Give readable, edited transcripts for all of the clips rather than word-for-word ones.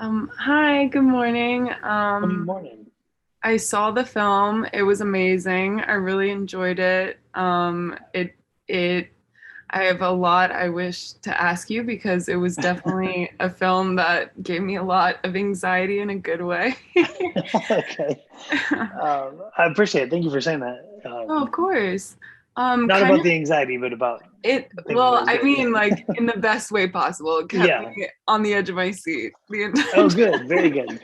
Hi, good morning. Good morning. I saw the film. It was amazing. I really enjoyed it. I have a lot I wish to ask you because it was definitely a film that gave me a lot of anxiety in a good way. Okay. I appreciate it. Thank you for saying that. Oh, of course. Not Kind about of the anxiety, but about thinking it well, was I good. mean, like in the best way possible. It kept Yeah. me on the edge of my seat the entire Oh, good. Very good.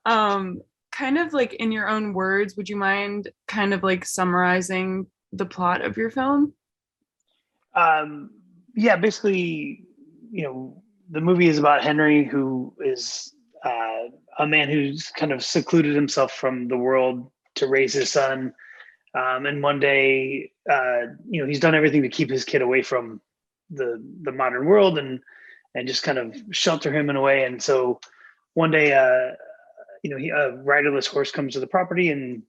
Um, kind of like in your own words, would you mind kind of like summarizing the plot of your film? Um, yeah, basically, the movie is about Henry, who is a man who's kind of secluded himself from the world to raise his son. And one day, he's done everything to keep his kid away from the modern world and just kind of shelter him in a way. And so one day, a riderless horse comes to the property, and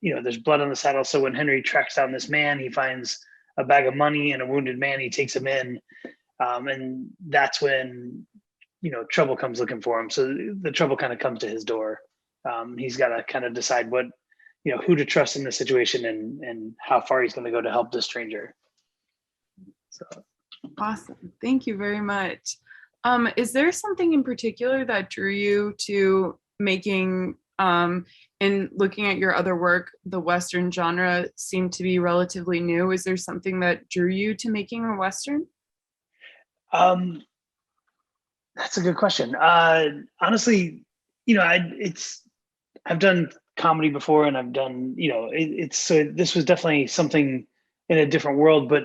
there's blood on the saddle. So when Henry tracks down this man, he finds a bag of money and a wounded man. He takes him in, and that's when trouble comes looking for him. So the trouble kind of comes to his door. He's got to kind of decide who to trust in this situation and how far he's going to go to help this stranger. So Awesome. Thank you very much. Is there something in particular that drew you to making in looking at your other work, the Western genre seemed to be relatively new. Is there something that drew you to making a Western? um, that's a good question. Honestly, I've done comedy before, and I've done, it's so this was definitely something in a different world, but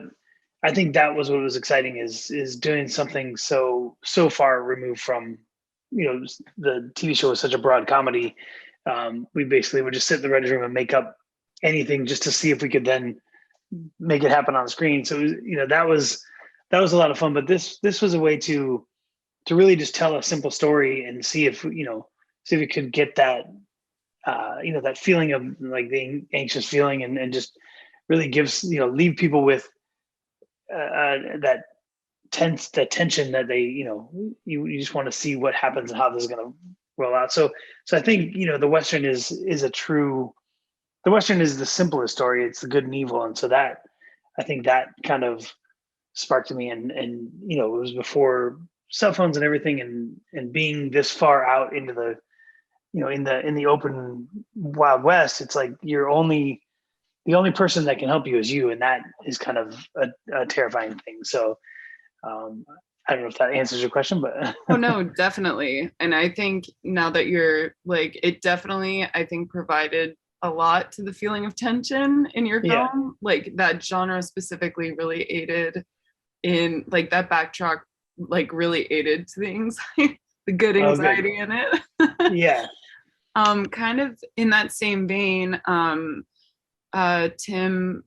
I think that was what was exciting is doing something so far removed from, the TV show was such a broad comedy. We basically would just sit in the writers' room and make up anything just to see if we could then make it happen on the screen. So that was a lot of fun. But this was a way to really just tell a simple story and see if we could get that that feeling of like the anxious feeling, and just really gives leave people with that the tension that they you just want to see what happens and how this is going to roll out. So I think the Western is a true the Western is the simplest story. It's the good and evil, and so that I think that kind of sparked me, and it was before cell phones and everything, and being this far out into the in the open wild west. It's like the only person that can help you is you, and that is kind of a terrifying thing. So I don't know if that answers your question, but Oh no, definitely. And I think now that you're like, it definitely, I think, provided a lot to the feeling of tension in your yeah. film. Like that genre specifically really aided in like that backtrack, like really aided to the anxiety, the good Oh, good. anxiety in it. Yeah. Kind of in that same vein, Tim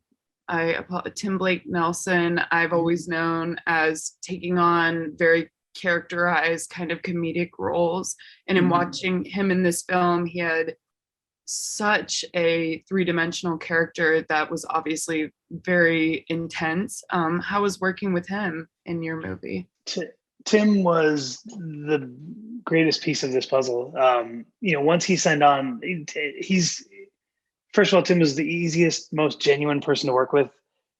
Tim Blake Nelson, I've Mhm. always known as taking on very characterized kind of comedic roles. And in Mhm. watching him in this film, he had such a three-dimensional character that was obviously very intense. How was working with him in your movie? T- Tim was the greatest piece of this puzzle. Once he signed on, he's first of all, Tim was the easiest, most genuine person to work with.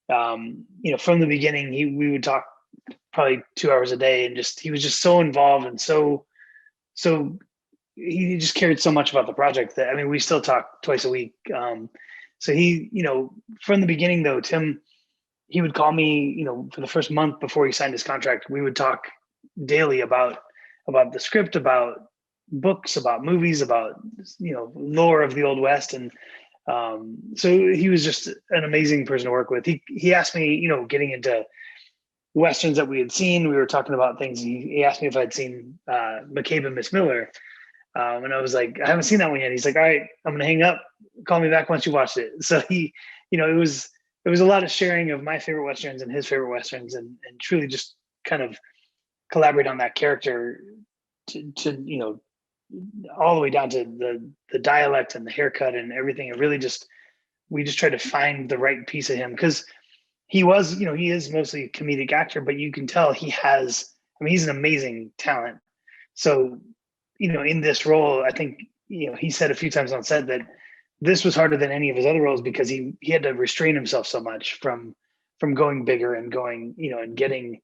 From the beginning, we would talk probably 2 hours a day, and just he was just so involved and so he just cared so much about the project that, I mean, we still talk twice a week. So from the beginning though, Tim, he would call me, for the first month before he signed his contract. We would talk daily about the script, about books, about movies, about lore of the old west. And so he was just an amazing person to work with. He asked me, getting into westerns that we had seen. We were talking about things. He asked me if I'd seen McCabe and Miss Miller, and I was like, I haven't seen that one yet. He's like, all right, I'm gonna hang up. Call me back once you watched it. So it was a lot of sharing of my favorite westerns and his favorite westerns, and truly just kind of collaborate on that character to all the way down to the dialect and the haircut and everything. It really just we just tried to find the right piece of him, because he is mostly a comedic actor, but you can tell he has. I mean, he's an amazing talent. So in this role, I think, he said a few times on set that this was harder than any of his other roles because he had to restrain himself so much from going bigger and going, and getting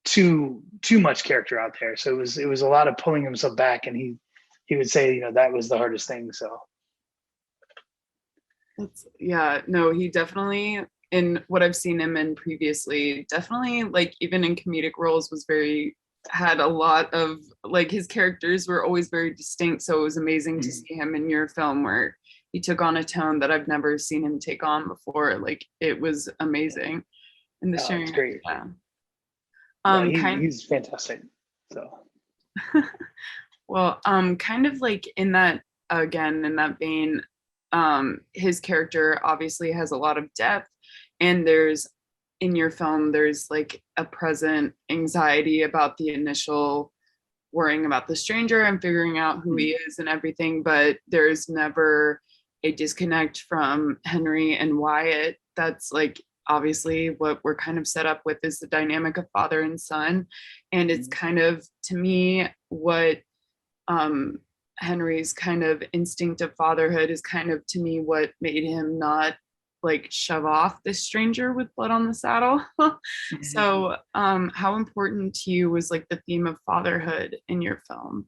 too much character out there. So it was a lot of pulling himself back, and he would say, that was the hardest thing. So Yeah, no, he definitely, in what I've seen him in previously, definitely like even in comedic roles had a lot of like his characters were always very distinct. So it was amazing to see him in your film where he took on a tone that I've never seen him take on before. Like it was amazing. And the it's sharing, great. yeah. Yeah, Kind he's fantastic. So well, kind of like in that again, in that vein, his character obviously has a lot of depth, and there's in your film, there's like a present anxiety about the initial worrying about the stranger and figuring out who he is and everything, but there's never a disconnect from Henry and Wyatt. That's like obviously what we're kind of set up with is the dynamic of father and son. And it's kind of, to me, what Henry's kind of instinct of fatherhood is kind of, to me, what made him not like shove off this stranger with blood on the saddle. So how important to you was like the theme of fatherhood in your film?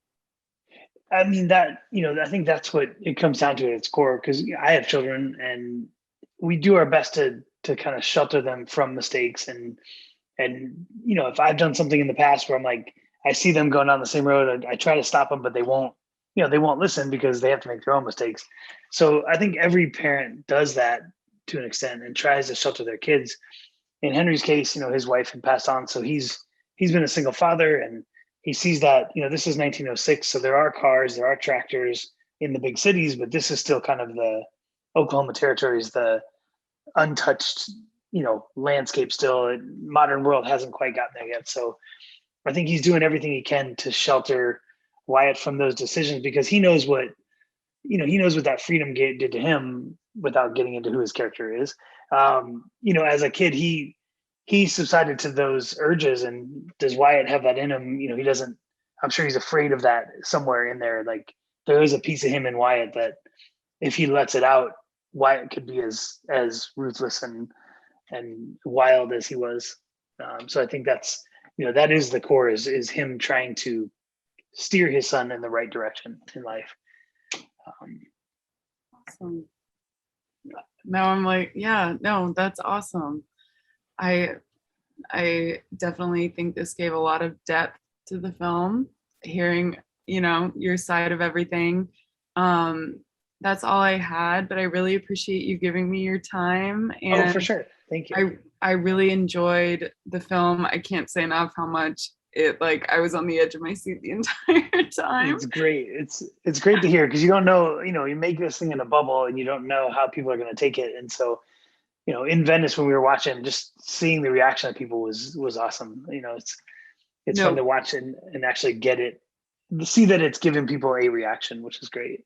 I mean, I think that's what it comes down to at its core, because I have children, and we do our best to kind of shelter them from mistakes. And if I've done something in the past where I'm like, I see them going down the same road, I try to stop them, but they won't listen because they have to make their own mistakes. So I think every parent does that to an extent and tries to shelter their kids. In Henry's case, his wife had passed on, so he's been a single father, and he sees that, this is 1906, so there are cars, there are tractors in the big cities, but this is still kind of the Oklahoma territories, the untouched, landscape still. Modern world hasn't quite gotten there yet. So I think he's doing everything he can to shelter Wyatt from those decisions, because he knows what that freedom gate did to him, without getting into who his character is. As a kid, he subsided to those urges. And does Wyatt have that in him? He doesn't. I'm sure he's afraid of that somewhere in there. Like, there is a piece of him in Wyatt that, if he lets it out, Wyatt could be as ruthless and wild as he was. So I think that is the core, is him trying to steer his son in the right direction in life. Awesome. Now I'm like, yeah, no, that's awesome. I I definitely think this gave a lot of depth to the film, hearing, your side of everything. That's all I had, but I really appreciate you giving me your time. Oh, for And sure. Thank you. I really enjoyed the film. I can't say enough how much it, like, I was on the edge of my seat the entire time. It's great. It's great to hear, because you don't know, you make this thing in a bubble and you don't know how people are going to take it. And so, in Venice, when we were watching, just seeing the reaction of people was awesome. It's fun No, to watch and actually get it, see that it's giving people a reaction, which is great.